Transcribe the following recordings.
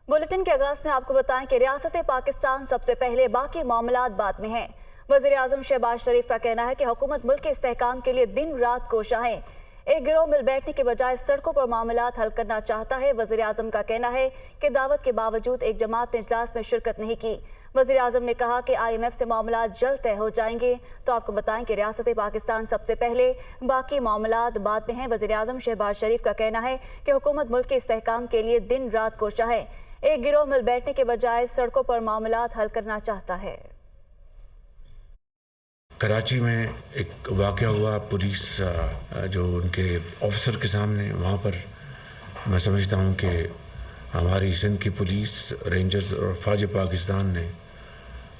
Bulletin के आगाज में आपको बताएं कि रियासत पाकिस्तान सबसे पहले, बाकी मामलात बाद में हैं। वज़ीर आज़म शहबाज शरीफ का कहना है कि हुकूमत मुल्क के इस्तेहकाम के लिए दिन रात कोशा है। एक गिरोह मिल बैठने के बजाय सड़कों पर मामलात हल करना चाहता है। वज़ीर आज़म का कहना है कि दावत के बावजूद एक जमात ने इजलास में शिरकत नहीं की। वज़ीर आज़म ने कहा कि IMF से मामलात जल्द तय हो जाएंगे। तो आपको बताएं कि रियासत पाकिस्तान सबसे पहले, बाकी मामलात बाद में हैं। वज़ीर आज़म शहबाज शरीफ का कहना है कि हुकूमत मुल्क के इस्तेहकाम के लिए दिन रात कोशा है। एक गिरोह मिल बैठने के बजाय सड़कों पर मामलात हल करना चाहता है। कराची में एक वाक़या हुआ, पुलिस जो उनके ऑफिसर के सामने, वहाँ पर मैं समझता हूँ कि हमारी सिंध की पुलिस, रेंजर्स और फ़ौज पाकिस्तान ने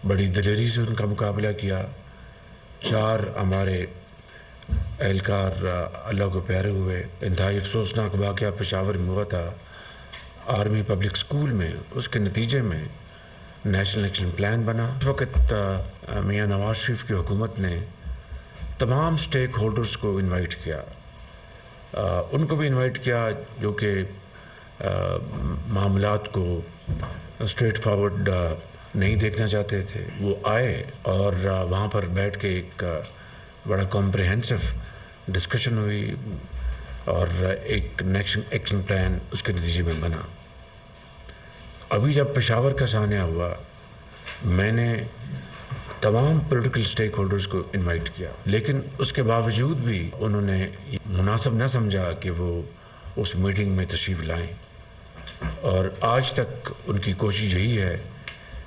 बड़ी दिलेरी से उनका मुकाबला किया। 4 हमारे एहलकार अल्लाह को प्यारे हुए। इंतहाई अफसोसनाक वाक़या पेशावर में हुआ था, आर्मी पब्लिक स्कूल में। उसके नतीजे में नेशनल एक्शन प्लान बना। उस वक़्त मियाँ नवाज शरीफ की हुकूमत ने तमाम स्टेक होल्डर्स को इनवाइट किया, उनको भी इनवाइट किया जो कि मामलात को स्ट्रेट फॉरवर्ड नहीं देखना चाहते थे। वो आए और वहाँ पर बैठ के एक बड़ा कॉम्प्रिहेंसिव डिस्कशन हुई और एक नेशनल एक्शन प्लान उसके नतीजे में बना। अभी जब पेशावर का सानिया हुआ, मैंने तमाम पॉलिटिकल स्टेक होल्डर्स को इनवाइट किया, लेकिन उसके बावजूद भी उन्होंने मुनासिब न समझा कि वो उस मीटिंग में तशरीफ़ लाएं। और आज तक उनकी कोशिश यही है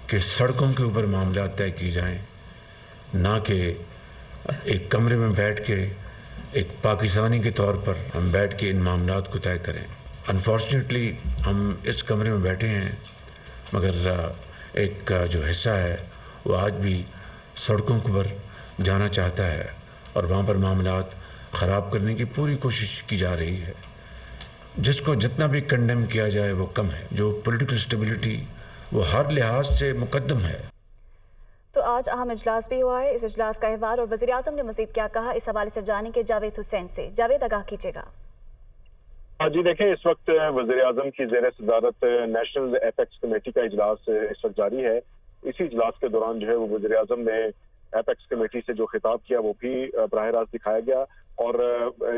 कि सड़कों के ऊपर मामला तय किए जाएं, ना कि एक कमरे में बैठ के एक पाकिस्तानी के तौर पर हम बैठ के इन मामलात को तय करें। अनफॉर्चुनेटली हम इस कमरे में बैठे हैं, मगर एक जो हिस्सा है वो आज भी सड़कों पर जाना चाहता है और वहाँ पर मामलात ख़राब करने की पूरी कोशिश की जा रही है। जिसको जितना भी कंडेम किया जाए वो कम है। जो पॉलिटिकल स्टेबिलिटी वो हर लिहाज से मुकद्दम है। तो आज अहम इजलास भी हुआ है। इस इजलास का अहवाल और वज़ीर आज़म ने मज़ीद क्या कहा, इस हवाले से जानेंगे जावेद हुसैन से। जावेद, आगाह कीजिएगा। जी देखें, इस वक्त वज़ीर आज़म की ज़ेर सदारत नेशनल एपेक्स कमेटी का इजलास इस वक्त जारी है। इसी इजलास के दौरान जो है वो वज़ीर आज़म ने एपेक्स कमेटी से जो खिताब किया वो भी बराह रास्त दिखाया गया और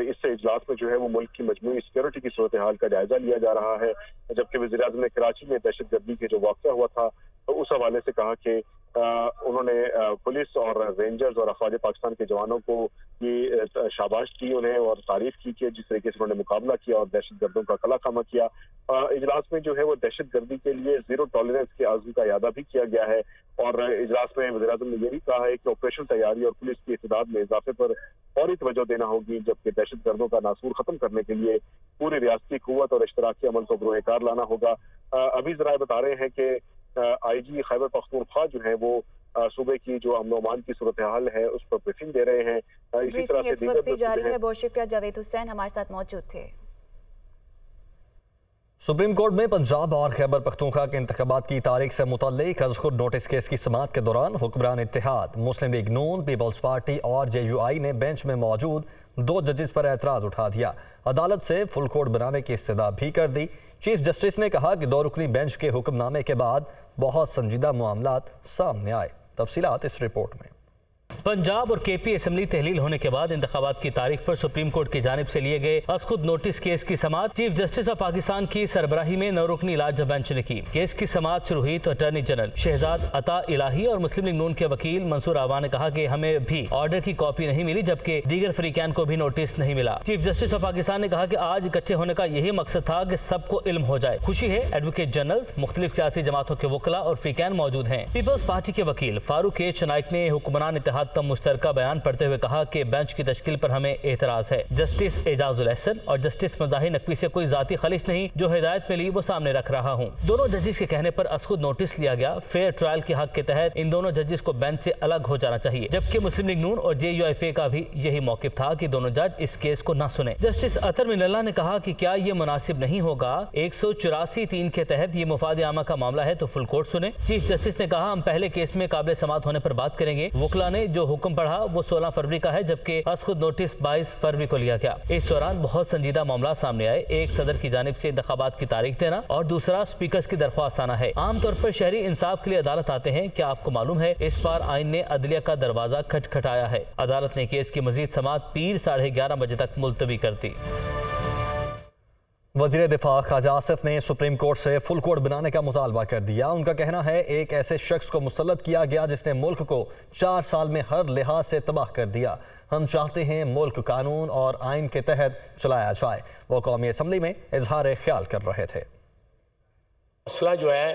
इस इजलास में जो है वो मुल्क की मजमूई सिक्योरिटी की सूरत हाल का जायजा लिया जा रहा है। जबकि वज़ीर आज़म ने कराची में दहशत गर्दी के जो वाक़या हुआ था तो उस हवाले से कहा कि उन्होंने पुलिस और रेंजर्स और अफवाज पाकिस्तान के जवानों को ये शाबाश की उन्हें और तारीफ की कि जिस तरीके से उन्होंने मुकाबला किया और दहशत गर्दों का कला खामा किया। इजलास में जो है वो दहशत गर्दी के लिए ज़ीरो टॉलरेंस के आज़म का यादा भी किया गया है और इजलास में वज़ीर आज़म ने ये भी कहा है कि ऑपरेशन तैयारी और पुलिस की इत्तेदाद में इजाफे पर फौरी तवज्जो देना होगी, जबकि दहशत गर्दों का नासूर खत्म करने के लिए पूरी रियासती कुव्वत और इश्तराकी अमल को बरूएकार लाना होगा। अभी जरा बता रहे हैं कि IG खैबर पख्तूनख्वा जो है वो सूबे की जो अमन अमान की सूरत हाल है उस पर ब्रीफिंग दे रहे हैं। इसी तरह से इस वक्त भी जारी है। बहुत शुक्रिया जावेद हुसैन हमारे साथ मौजूद थे। सुप्रीम कोर्ट में पंजाब और खैबर पख्तूनख्वा के इंतखाबात की तारीख से मुतल्लिक खुद नोटिस केस की समाअत के दौरान हुक्मरान इत्तेहाद, मुस्लिम लीग नून, पीपल्स पार्टी और JUI ने बेंच में मौजूद 2 जजेस पर एतराज़ उठा दिया। अदालत से फुल कोर्ट बनाने की इस्तदा भी कर दी। चीफ जस्टिस ने कहा कि 2 रुकनी बेंच के हुक्मनामे के बाद बहुत संजीदा मामलात सामने आए। तफसीलात इस रिपोर्ट में। पंजाब और KP असेंबली तहलील होने के बाद इंतखाबात की तारीख पर सुप्रीम कोर्ट की जानिब से लिए गए खुद नोटिस केस की समाअत चीफ जस्टिस ऑफ पाकिस्तान की सरबराही में 9 रुकनी इलाज बेंच ने की। केस की समाअत शुरू हुई तो अटॉर्नी जनरल शहजाद अता इलाही और मुस्लिम लीग नून के वकील मंसूर आवा ने कहा कि हमें भी ऑर्डर की कॉपी नहीं मिली, जबकि दीगर फरीकैन को भी नोटिस नहीं मिला। चीफ जस्टिस ऑफ पाकिस्तान ने कहा कि आज इकट्ठे होने का यही मकसद था कि सबको इल्म हो जाए। खुशी है एडवोकेट जनरल्स, मुख्तलिफ सियासी जमातों के वकला और फरीकैन मौजूद हैं। पीपल्स पार्टी के वकील फारूक H नाइक ने हुक्मरान इत्तेहाद का मुश्तरका बयान पढ़ते हुए कहा कि बेंच की तश्कील पर हमें एतराज है। जस्टिस एजाजुल एहसन और जस्टिस मज़ाहिर नकवी से कोई जाती खलिश नहीं, जो हिदायत में ली वो सामने रख रहा हूँ। दोनों जजेस के कहने पर खुद नोटिस लिया गया। फेयर ट्रायल के हक के तहत इन दोनों जजेस को बेंच से अलग हो जाना चाहिए, जबकि मुस्लिम लीग नून और JUI का भी यही मौकिफ था कि दोनों जज इस केस को न सुने। जस्टिस अतर मिनल्ला ने कहा कि क्या ये मुनासिब नहीं होगा, 184(3) के तहत ये मुफाद आमा का मामला है तो फुल कोर्ट सुने। चीफ जस्टिस ने कहा हम पहले केस में काबिल समाअत होने पर बात करेंगे। वकला ने जो جو حکم پڑھا وہ 16 فروری کا ہے، جبکہ از خود نوٹس 22 فروری کو لیا گیا۔ اس دوران بہت سنجیدہ معاملات سامنے آئے۔ ایک صدر کی جانب سے انتخابات کی تاریخ دینا اور دوسرا اسپیکرز کی درخواست آنا ہے۔ عام طور پر شہری انصاف کے لیے عدالت آتے ہیں، کیا آپ کو معلوم ہے اس بار آئین نے عدلیہ کا دروازہ کھٹکھٹایا ہے۔ عدالت نے کیس کی مزید سماعت پیر 11:30 بجے تک ملتوی کر دی۔ وزیر دفاع خواجہ آصف نے سپریم کورٹ سے فل کوڈ بنانے کا مطالبہ کر دیا۔ ان کا کہنا ہے ایک ایسے شخص کو مسلط کیا گیا جس نے ملک کو 4 سال میں ہر لحاظ سے تباہ کر دیا۔ ہم چاہتے ہیں ملک قانون اور آئین کے تحت چلایا جائے۔ وہ قومی اسمبلی میں اظہار خیال کر رہے تھے۔ مسئلہ جو ہے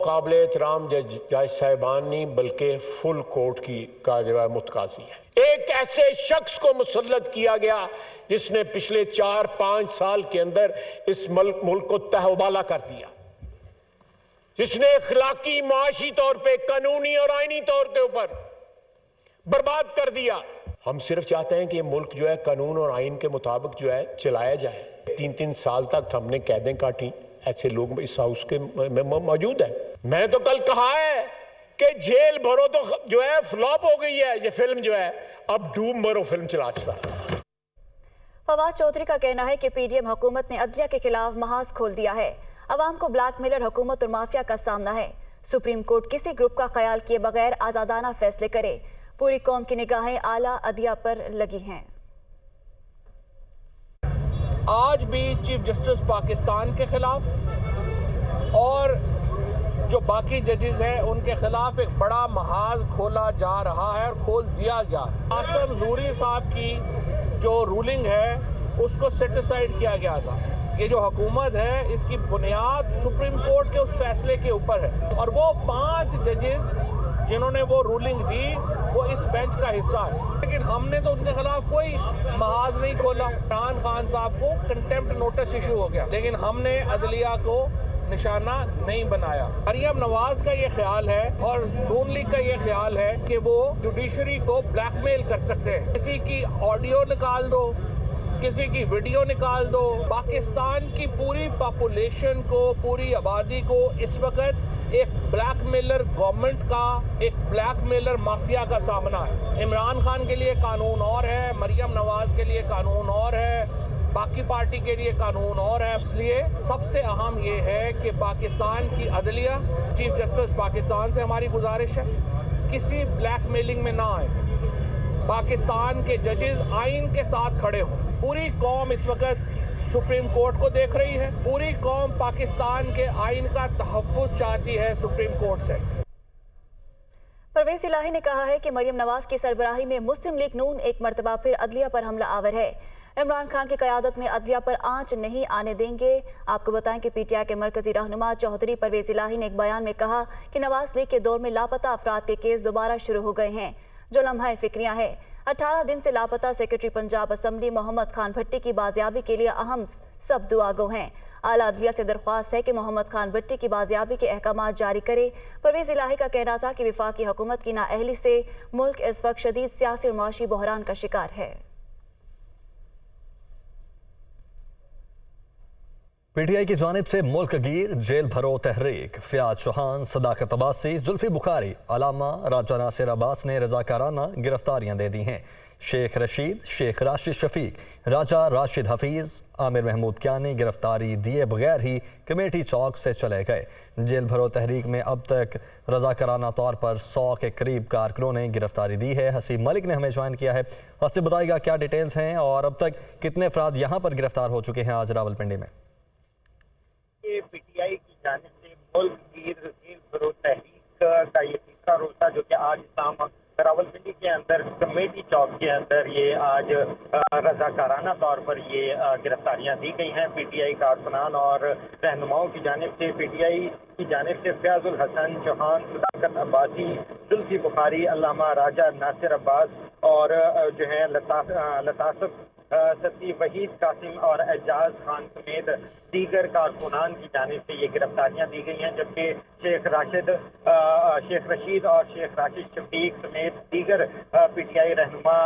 قابل احترام جج صاحبان نہیں بلکہ فل کورٹ کا جو ہے متقاضی ہے۔ ایک ایسے شخص کو مسلط کیا گیا جس نے پچھلے 4-5 سال کے اندر اس ملک کو تہوبالا کر دیا، جس نے اخلاقی، معاشی طور پہ، قانونی اور آئینی طور کے اوپر برباد کر دیا۔ ہم صرف چاہتے ہیں کہ یہ ملک جو ہے قانون اور آئین کے مطابق جو ہے چلایا جائے۔ 3 سال تک ہم نے قیدیں کاٹی، ایسے لوگ اس ہاؤس کے میں موجود ہیں۔ میں نے تو کل کہا ہے کہ جیل بھرو تو جو ہے فلاپ ہو گئی ہے یہ فلم جو ہے، اب ڈوب مرو فلم چلا۔ فواد چودھری کا کہنا ہے کہ پی ڈی ایم حکومت نے عدلیہ کے خلاف محاذ کھول دیا ہے۔ عوام کو بلیک میلر حکومت اور مافیا کا سامنا ہے۔ سپریم کورٹ کسی گروپ کا خیال کیے بغیر آزادانہ فیصلے کرے۔ پوری قوم کی نگاہیں اعلیٰ عدلیہ پر لگی ہیں۔ آج بھی چیف جسٹس پاکستان کے خلاف اور جو باقی ججز ہیں ان کے خلاف ایک بڑا محاذ کھولا جا رہا ہے اور کھول دیا گیا۔ قاسم ظہوری صاحب کی جو رولنگ ہے اس کو سیٹ اسائیڈ کیا گیا تھا۔ یہ جو حکومت ہے اس کی بنیاد سپریم کورٹ کے اس فیصلے کے اوپر ہے، اور وہ 5 ججز جنہوں نے وہ رولنگ دی وہ اس بینچ کا حصہ ہے، لیکن ہم نے تو ان کے خلاف کوئی محاذ نہیں کھولا۔ عمران خان صاحب کو کنٹیمپٹ نوٹس ایشو ہو گیا، لیکن ہم نے عدلیہ کو نشانہ نہیں بنایا۔ مریم نواز کا یہ خیال ہے اور نون لیگ کا یہ خیال ہے کہ وہ جوڈیشری کو بلیک میل کر سکتے ہیں۔ کسی کی آڈیو نکال دو، کسی کی ویڈیو نکال دو۔ پاکستان کی پوری پاپولیشن کو، پوری آبادی کو اس وقت ایک بلیک میلر گورنمنٹ کا، ایک بلیک میلر مافیا کا سامنا ہے۔ عمران خان کے لیے قانون اور ہے، مریم نواز کے لیے قانون اور ہے، باقی پارٹی کے لیے قانون اور ہے۔ اس لیے سب سے اہم یہ ہے کہ پاکستان کی عدلیہ، چیف جسٹس پاکستان سے ہماری گزارش ہے کسی بلیک میلنگ میں نہ آئے۔ پاکستان کے ججز آئین کے ساتھ کھڑے ہوں۔ پوری قوم اس وقت سپریم کورٹ کو دیکھ رہی ہے، پوری قوم پاکستان کے آئین کا تحفظ چاہتی ہے سپریم کورٹ سے۔ پرویز الہی نے کہا ہے کہ مریم نواز کی سربراہی میں مسلم لیگ نون ایک مرتبہ پھر عدلیہ پر حملہ آور ہے۔ عمران خان کی قیادت میں عدلیہ پر آنچ نہیں آنے دیں گے۔ آپ کو بتائیں کہ پی ٹی آئی کے مرکزی رہنما چودھری پرویز الہی نے ایک بیان میں کہا کہ نواز لیگ کے دور میں لاپتہ افراد کے کیس دوبارہ شروع ہو گئے ہیں جو لمحہ فکریاں ہیں۔ 18 دن سے لاپتہ سیکرٹری پنجاب اسمبلی محمد خان بھٹی کی بازیابی کے لیے اہم سب دعا گو ہیں۔ اعلیٰ عدلیہ سے درخواست ہے کہ محمد خان بھٹی کی بازیابی کے احکامات جاری کرے۔ پرویز الہی کا کہنا تھا کہ وفاقی حکومت کی نااہلی سے ملک اس وقت شدید سیاسی اور معاشی بحران کا شکار ہے۔ پی ٹی آئی کی جانب سے ملک گیر جیل بھرو تحریک، فیاض چوہان، صداقت عباسی، زلفی بخاری، علامہ راجہ ناصر عباس نے رضاکارانہ گرفتاریاں دے دی ہیں۔ شیخ رشید، شیخ راشد شفیق، راجہ راشد حفیظ، عامر محمود کیانی گرفتاری دیے بغیر ہی کمیٹی چوک سے چلے گئے۔ جیل بھرو تحریک میں اب تک رضاکارانہ طور پر 100 کے قریب کارکنوں نے گرفتاری دی ہے۔ حسیب ملک نے ہمیں جوائن کیا ہے۔ حسیب بتائے گا کیا ڈیٹیلز ہیں اور اب تک کتنے افراد یہاں پر گرفتار ہو چکے ہیں آج راولپنڈی میں؟ پی ٹی آئی کی جانب سے ملک گیر جیل بھرو تحریک کا یہ تیسرا روز تھا جو کہ آج راولپنڈی کے اندر کمیٹی چوک کے اندر یہ آج رضاکارانہ طور پر یہ گرفتاریاں دی گئی ہیں۔ پی ٹی آئی کارکنان اور رہنماؤں کی جانب سے پی ٹی آئی کی جانب سے فیاض الحسن چوہان، صداقت عباسی، زلفی بخاری، علامہ راجہ ناصر عباس اور جو ہے لطافت ستی، وحید قاسم اور اعجاز خان سمیت دیگر کارکنان کی جانب سے یہ گرفتاریاں دی گئی ہیں، جبکہ شیخ رشید اور شیخ راشد شفیق سمیت دیگر پی ٹی آئی رہنما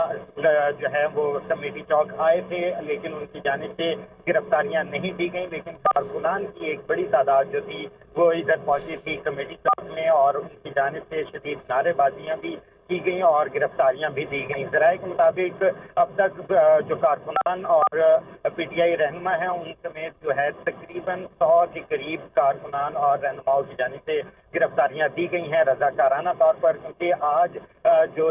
جو ہے وہ کمیٹی چوک آئے تھے، لیکن ان کی جانب سے گرفتاریاں نہیں دی گئیں، لیکن کارکنان کی ایک بڑی تعداد جو تھی وہ ادھر پہنچی تھی کمیٹی چوک میں اور ان کی جانب سے شدید نعرے بازیاں بھی की गई और गिरफ्तारियां भी दी गई। ज़राए के मुताबिक अब तक जो कारकुनान और पीटीआई रहनुमा हैं उन समेत जो है तकरीबन 100 के करीब कारकुनान और रहनुमाओं की जानिब से गिरफ्तारियां दी गई हैं रजाकाराना तौर पर, क्योंकि आज जो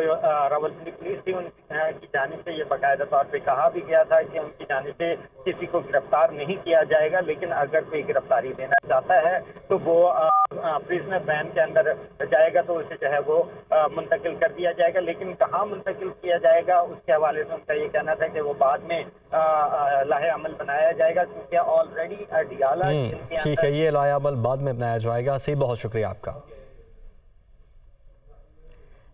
रावलपिंडी पुलिस थी उनकी जानिब से ये बाकायदा तौर पर कहा भी गया था कि उनकी जानिब से किसी को गिरफ्तार नहीं किया जाएगा, लेकिन अगर कोई गिरफ्तारी देना चाहता है तो वो प्रिजनर वैन के अंदर जाएगा तो उसे जो है वो मुंतकिल कर दिया जाएगा। लेकिन कहाँ मुंतकिल किया जाएगा उसके हवाले से उनका ये कहना था कि वो बाद में लाहे अमल बनाया जाएगा, क्योंकि ऑलरेडी अडियाला ठीक है, ये लाहे अमल बाद में बनाया जाएगा। सी बहुत शुक्रिया आपका।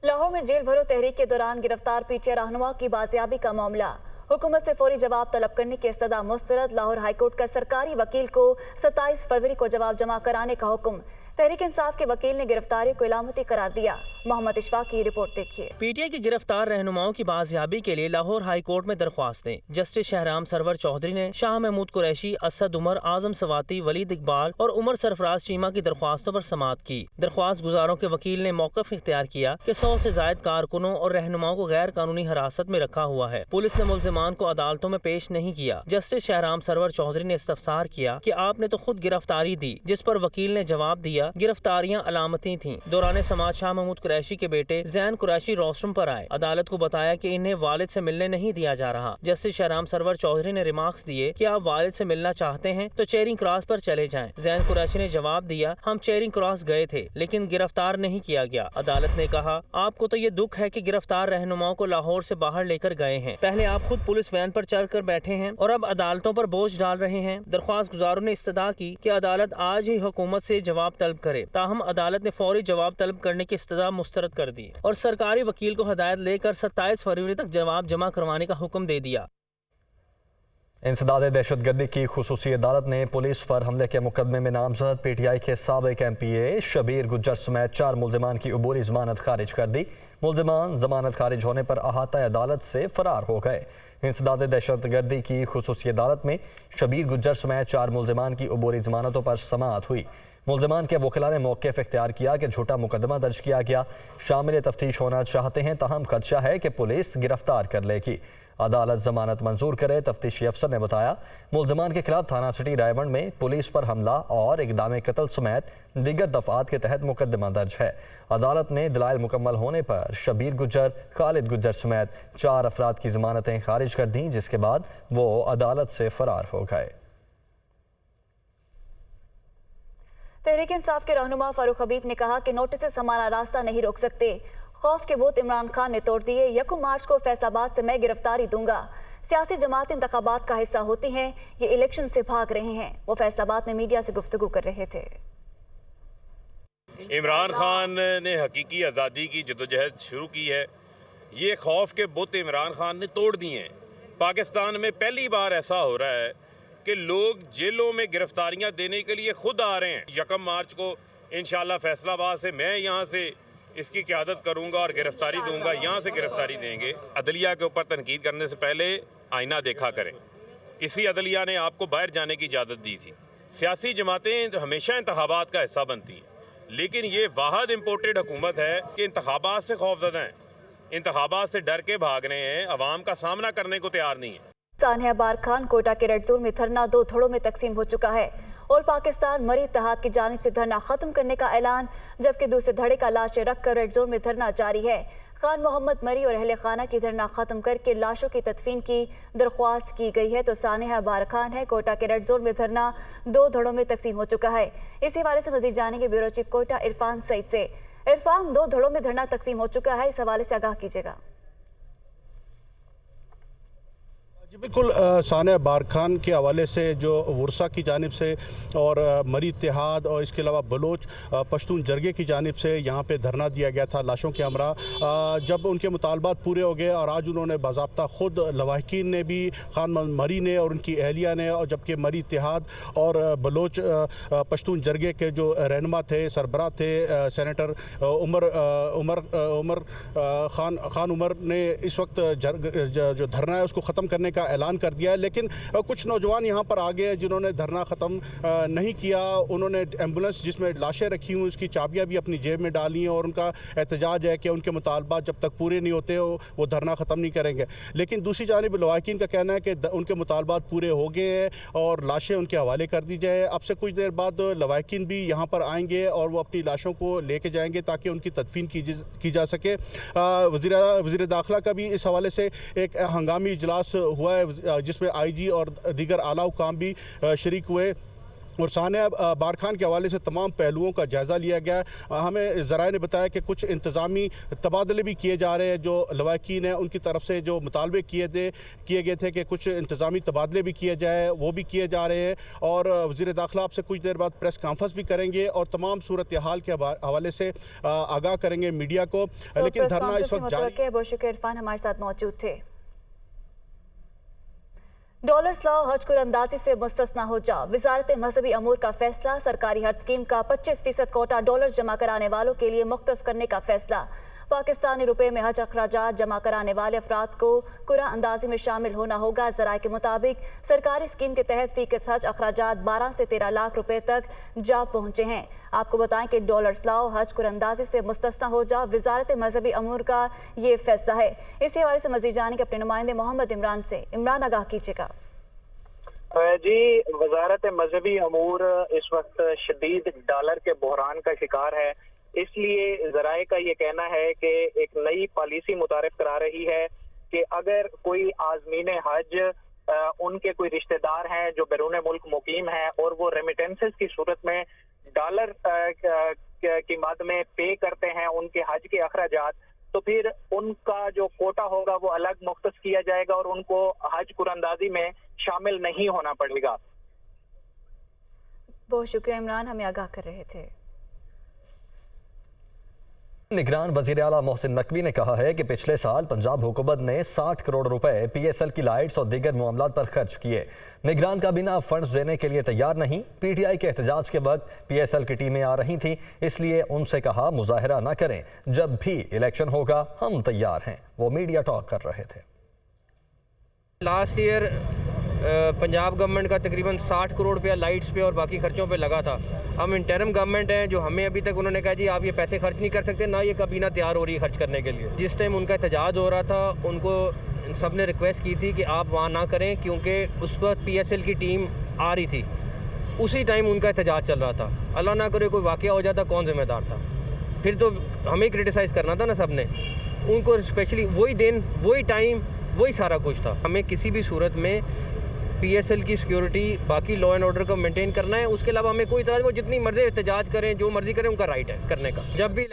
लाहौर में जेल भरो तहरीक के दौरान गिरफ्तार पीटीआई रहनुमा की बाजियाबी का मामला, हुकूमत से फौरी जवाब तलब करने की इस्तदा मुस्तरद। लाहौर हाईकोर्ट का सरकारी वकील को 27 फरवरी को जवाब जमा कराने का हुक्म। तहरीक इंसाफ के वकील ने गिरफ्तारी को इलामती करार दिया। मोहम्मद इशफाक की रिपोर्ट देखिए। पीटीआई की गिरफ्तार रहनुमाओं की बाजियाबी के लिए लाहौर हाई कोर्ट में दरख्वास्तें। जस्टिस शहराम सरवर चौधरी ने शाह महमूद कुरैशी, असद उमर, आजम सवाती, वलीद इकबाल और उमर सरफराज चीमा की दरख्वास्तों पर समाअत की। दरख्वास्त गुजारों के वकील ने मौक़िफ़ इख्तियार किया कि 100 से ज़ायद कारकुनों और रहनुमाओं को गैर कानूनी हिरासत में रखा हुआ है। पुलिस ने मुल्ज़िमान को अदालतों में पेश नहीं किया। जस्टिस शहराम सरवर चौधरी ने इस्तफसार किया कि आपने तो खुद गिरफ्तारी दी, जिस पर वकील ने जवाब दिया गिरफ्तारियां अलामती थीं। दौरान समाअत शाह महमूद कुरैशी के बेटे जैन कुरैशी रोस्ट्रम पर आए। अदालत को बताया कि इन्हें वालिद से मिलने नहीं दिया जा रहा। जस्टिस शहराम सरवर चौधरी ने रिमार्क्स दिए कि आप वालिद से मिलना चाहते हैं तो चेरिंग क्रॉस पर चले जाएं। जैन कुरैशी ने जवाब दिया, हम चेरिंग क्रॉस गए थे लेकिन गिरफ्तार नहीं किया गया। अदालत ने कहा, आपको तो ये दुख है कि गिरफ्तार रहनुमाओं को लाहौर से बाहर लेकर गए हैं। पहले आप खुद पुलिस वैन पर चढ़ कर बैठे हैं और अब अदालतों पर बोझ डाल रहे हैं। दरख्वास्त गुजारों ने इस्तदा की कि अदालत आज ही हुकूमत से जवाब तलब करे। ताहम अदालत ने फौरी जवाब तलब करने की इस्तदा मुस्तरद कर दी और सरकारी वकील को हदायत लेकर 27 फरवरी तक जवाब जमा करवाने का हुक्म दे दिया। इंसदाद दहशतगर्दी की खुसूसी अदालत ने पुलिस पर हमले के मुकदमे में नामजद पीटीआई के साबिक MPA शबीर गुज्जर समेत 4 मुल्जिमान की अबूरी जमानत खारिज कर दी। मुल्जिमान जमानत खारिज होने पर अहाता अदालत से फरार हो गए। इंसदाद दहशतगर्दी की खुसूसी अदालत में शबीर गुज्जर समेत 4 मुल्जिमान की अबूरी जमानतों पर समाअत हुई। मुल्जिमान के वकीला ने मौक़िफ़ इख्तियार किया कि झूठा मुकदमा दर्ज किया गया, शामिल तफ्तीश होना चाहते हैं, ताहम खदशा है कि पुलिस गिरफ्तार कर लेगी। अदालत जमानत मंजूर करे। तफ्तीशी अफसर ने बताया, मुल्जिमान के खिलाफ थाना सिटी रायवंड में पुलिस पर हमला और इक़दाम कत्ल समेत दीगर दफ़ात के तहत मुकदमा दर्ज है। अदालत ने दलाइल मुकम्मल होने पर शबीर गुज्जर, खालिद गुज्जर समेत 4 अफराद की जमानतें खारिज कर दी, जिसके बाद वो अदालत से फरार हो गए। तहरीक इंसाफ के रहनुमा फारूक हबीब ने कहा कि नोटिस से हमारा रास्ता नहीं रोक सकते। खौफ के बूत इमरान खान ने तोड़ दिए। 1 मार्च को फैसलाबाद से मैं गिरफ्तारी दूंगा। सियासी जमात इंतखाबात का हिस्सा होती हैं, ये इलेक्शन से भाग रहे हैं। वो फैसलाबाद में मीडिया से गुफ्तगू कर रहे थे। इमरान खान ने हकीकी आज़ादी की जदोजहद शुरू की है। ये खौफ के बुत इमरान खान ने तोड़ दिए हैं। पाकिस्तान में पहली बार ऐसा हो रहा है कि लोग जेलों में गिरफ्तारियां देने के लिए खुद आ रहे हैं। 1 मार्च को इंशाल्लाह फैसलाबाद से मैं यहाँ से इसकी क़यादत करूँगा और गिरफ्तारी दूंगा। यहाँ से गिरफ्तारी देंगे। अदलिया के ऊपर तनकीद करने से पहले आईना देखा करें। इसी अदलिया ने आपको बाहर जाने की इजाज़त दी थी। सियासी जमातें हमेशा इंतखाबात का हिस्सा बनती हैं, लेकिन ये वाहद इम्पोर्टेड हुकूमत है कि इंतखाबात से खौफज़दा हैं, इंतखाबात से डर के भाग रहे हैं, अवाम का सामना करने को तैयार नहीं है। सानिया बार खान कोटा के रेड जोन में धरना 2 धड़ों में तकसीम हो चुका है और पाकिस्तान मरी इत्तेहाद की जानिब से धरना खत्म करने का ऐलान, जबकि दूसरे धड़े का लाशें रखकर रेड जोन में धरना जारी है। खान मोहम्मद मरी और अहले खाना की धरना खत्म करके लाशों की तदफीन की दरख्वास्त की गई है। तो सानिया बार खान है कोटा के रेड जोन में धरना 2 धड़ों में तकसीम हो चुका है। इसी हवाले से मजीद जानेंगे ब्यूरो चीफ कोटा इरफान सईद से। इरफान, 2 धड़ों में धरना तकसीम हो चुका है, इस हवाले से आगाह कीजिएगा। जी बिल्कुल, सानिया बार खान के हवाले से जो वर्सा की जानिब से और मरी इत्तेहाद और इसके अलावा बलोच पश्तून जरगे की जानिब से यहाँ पे धरना दिया गया था लाशों के हमरा। जब उनके मुतालबात पूरे हो गए और आज उन्होंने बाज़ाब्ता खुद लवाहकीन ने भी, खान मरी ने और उनकी अहलिया ने, और जबकि मरी इत्तेहाद और बलोच पश्तून जरगे के जो रहनुमा थे, सरबराह थे, सेनेटर उमर खान उमर ने इस वक्त जो धरना है उसको ख़त्म करने का ऐलान कर दिया है। लेकिन कुछ नौजवान यहाँ पर आ गए हैं जिन्होंने धरना ख़त्म नहीं किया। उन्होंने एम्बुलेंस जिसमें लाशें रखी हुई उसकी चाबियाँ भी अपनी जेब में डाली हैं और उनका एहतजाज है कि उनके मुतालबात जब तक पूरे नहीं होते वो धरना ख़त्म नहीं करेंगे। लेकिन दूसरी जानिब लवाकिन का कहना है कि उनके मुतालबात पूरे हो गए हैं और लाशें उनके हवाले कर दी जाए। अब से कुछ देर बाद लवाकिन भी यहाँ पर आएंगे और वो अपनी लाशों को लेके जाएंगे ताकि उनकी तदफीन की जा सके। वज़ीर दाखिला का भी इस हवाले से एक हंगामी इजलास हुआ है जिसमें IG और दीगर आला हुकाम भी शरीक हुए और सानिया बारखान के हवाले से तमाम पहलुओं का जायज़ा लिया गया। हमें ज़राए ने बताया कि कुछ इंतज़ामी तबादले भी किए जा रहे हैं। जो लवाकिन हैं उनकी तरफ से जो मुतालबे किए गए थे कि कुछ इंतज़ामी तबादले भी किए जाए, वो भी किए जा रहे हैं। और वज़ीर दाखिला आपसे कुछ देर बाद प्रेस कॉन्फ्रेंस भी करेंगे और तमाम सूरत हाल के हवाले से आगाह करेंगे मीडिया को। लेकिन धरना इस वक्त जारी है। बहुत शुक्रिया इरफान, हमारे साथ मौजूद थे। डॉलर्स लॉ हज को अंदाजी से मुस्तस्ना हो जा। वजारत मजहबी अमूर का फैसला। सरकारी हज स्कीम का 25% कोटा डॉलर्स जमा कराने वालों के लिए मुख्तस करने का फैसला। पाकिस्तानी रुपए में हज अखराजात जमा कराने वाले अफराद को कुरा अंदाजी में शामिल होना होगा। ज़राए के मुताबिक सरकारी स्कीम के तहत फीस हज अखराजात 12 से 13 लाख रुपए तक जा पहुंचे हैं। आपको बताएं कि डॉलर्स लॉ हज कुरा अंदाजी से मुस्तस्ना हो जा वजारत मजहबी अमूर का ये फैसला है। इसी हवाले से मजीद जाने के अपने नुमाइंदे मोहम्मद इमरान से। इमरान, आगाह कीजिएगा। जी, वजारत मजहबी अमूर इस वक्त शदीद डॉलर के बहरान का शिकार है। इसलिए ज़राए का ये कहना है कि एक नई पॉलिसी मुतारिफ करा रही है कि अगर कोई आज़मीन हज उनके कोई रिश्तेदार हैं जो बैरून मुल्क मुकीम हैं और वो रेमिटेंसेस की सूरत में डॉलर की मद में पे करते हैं उनके हज के अखराजात, तो फिर उनका जो कोटा होगा वो अलग मुख्तस किया जाएगा और उनको हज कुरानंदाजी में शामिल नहीं होना पड़ेगा। बहुत शुक्रिया इमरान, हमें आगाह कर रहे थे। निगरान वज़ीर आला मोहसिन नकवी ने कहा है कि पिछले साल पंजाब हुकूमत ने 60 करोड़ रुपए PSL की लाइट्स और दीगर मामलात पर खर्च किए। निगरान काबीना फंड्स देने के लिए तैयार नहीं। PTI के एहतजाज के वक्त PSL की टीमें आ रही थी, इसलिए उनसे कहा मुजाहरा न करें, जब भी इलेक्शन होगा हम तैयार हैं। वो मीडिया टॉक कर रहे थे। लास्ट ईयर पंजाब गवर्नमेंट का तकरीबन 60 करोड़ रुपया लाइट्स पे और बाकी खर्चों पे लगा था। हम इंटरम गवर्नमेंट है जो हमें अभी तक उन्होंने कहा जी आप ये पैसे खर्च नहीं कर सकते, ना ये काबीना तैयार हो रही है खर्च करने के लिए। जिस टाइम उनका एहतजाज हो रहा था उनको सब ने रिक्वेस्ट की थी कि आप वहाँ ना करें क्योंकि उस वक्त PSL की टीम आ रही थी। उसी टाइम उनका एहतजाज चल रहा था। अल्लाह ना करे कोई वाक़या हो जाता, कौन जिम्मेदार था? फिर तो हमें क्रिटिसाइज़ करना था ना सब ने। उनको स्पेशली वही दिन, वही टाइम, वही सारा कुछ था। हमें किसी भी सूरत में PSL की सिक्योरिटी, बाकी लॉ एंड ऑर्डर को मेंटेन करना है। उसके अलावा हमें कोई तरह वो जितनी मर्जी एहतजाज करें, जो मर्जी करें, उनका राइट है करने का। जब भी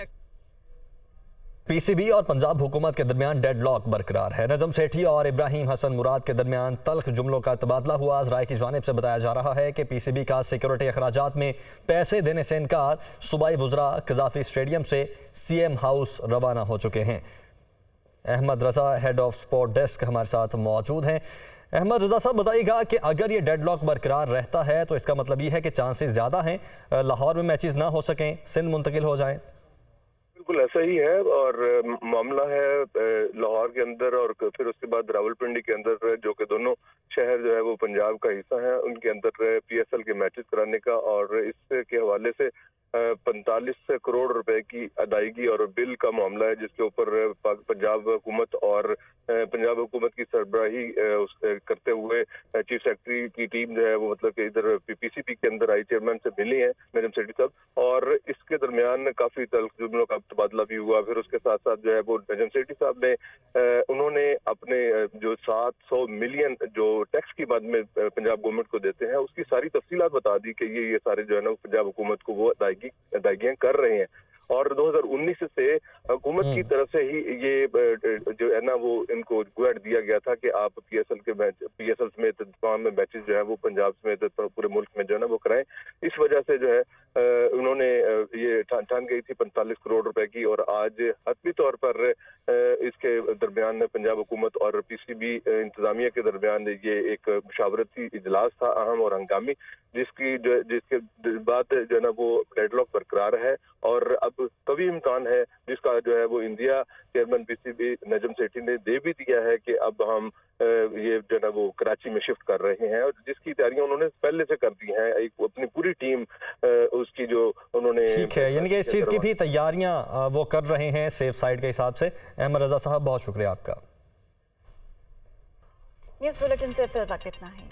PCB और पंजाब हुकूमत के दरमियान डेडलॉक बरकरार है। नजम सेठी और इब्राहिम हसन मुराद के दरमियान तल्ख जुमलों का तबादला हुआ। ज़राए की जानिब से बताया जा रहा है कि PCB का सिक्योरिटी अखराजात में पैसे देने से इनकार। सूबाई वुज़रा कज़ाफ़ी स्टेडियम से CM हाउस रवाना हो चुके हैं। अहमद रज़ा हेड ऑफ स्पोर्ट डेस्क हमारे साथ मौजूद हैं। अहमद रज़ा साहब, बताइएगा कि अगर ये डेडलॉक बरकरार रहता है तो इसका मतलब ये है कि चांसेस ज़्यादा हैं लाहौर में मैचेस ना हो सकें, सिंध मुंतकिल हो जाएं। बिल्कुल ऐसा ही है और मामला है लाहौर के अंदर और फिर उसके बाद रावलपिंडी के अंदर, जो कि दोनों शहर जो है वो पंजाब का हिस्सा है, उनके अंदर PSL के मैचेस कराने का। और इसके हवाले से 45 करोड़ रुपए की अदायगी और बिल का मामला है जिसके ऊपर पंजाब हुकूमत और पंजाब हुकूमत की सरबराही करते हुए चीफ सेक्रेटरी की टीम जो है वो मतलब कि इधर PCB के अंदर आई, चेयरमैन से मिली है नजम सेठी साहब, और इसके दरमियान काफी तल्ख जुमलों का तबादला भी हुआ। फिर उसके साथ साथ जो है वो नजम सेठी साहब ने उन्होंने अपने जो 700 मिलियन जो टैक्स की बाद में पंजाब गवर्नमेंट को देते हैं उसकी सारी तफसीलात बता दी कि ये सारे जो है ना पंजाब हुकूमत को वो अदायगियां कर रहे हैं। और 2019 से हुकूमत की तरफ से ही ये जो है ना वो इनको गुड दिया गया था कि आप PSL समेत तमाम मैचेस जो है वो पंजाब समेत पूरे मुल्क में जो है ना वो कराएं। इस वजह से जो है उन्होंने ये ठान गई थी 45 करोड़ रुपए की, और आज हतमी तौर पर اس کے درمیان پنجاب حکومت اور PCB انتظامیہ کے درمیان یہ ایک مشاورتی اجلاس تھا اہم اور ہنگامی، جس کے بعد جو ہے نا وہ ڈیڈ لاک برقرار ہے، اور اب قوی امکان ہے جس کا جو ہے وہ India chairman PCB Najam Sethi نے دے بھی دیا ہے کہ اب ہم یہ جو ہے نا وہ کراچی میں شفٹ کر رہے ہیں، اور جس کی تیاریاں انہوں نے پہلے سے کر دی ہیں، ایک اپنی پوری ٹیم اس کی جو انہوں نے ٹھیک ہے، یعنی کہ اس چیز کی بھی تیاریاں وہ کر رہے ہیں سیف سائڈ کے حساب سے۔ احمد رضا صاحب بہت شکریہ آپ کا۔ نیوز بلیٹن سے فی الوقت اتنا ہے۔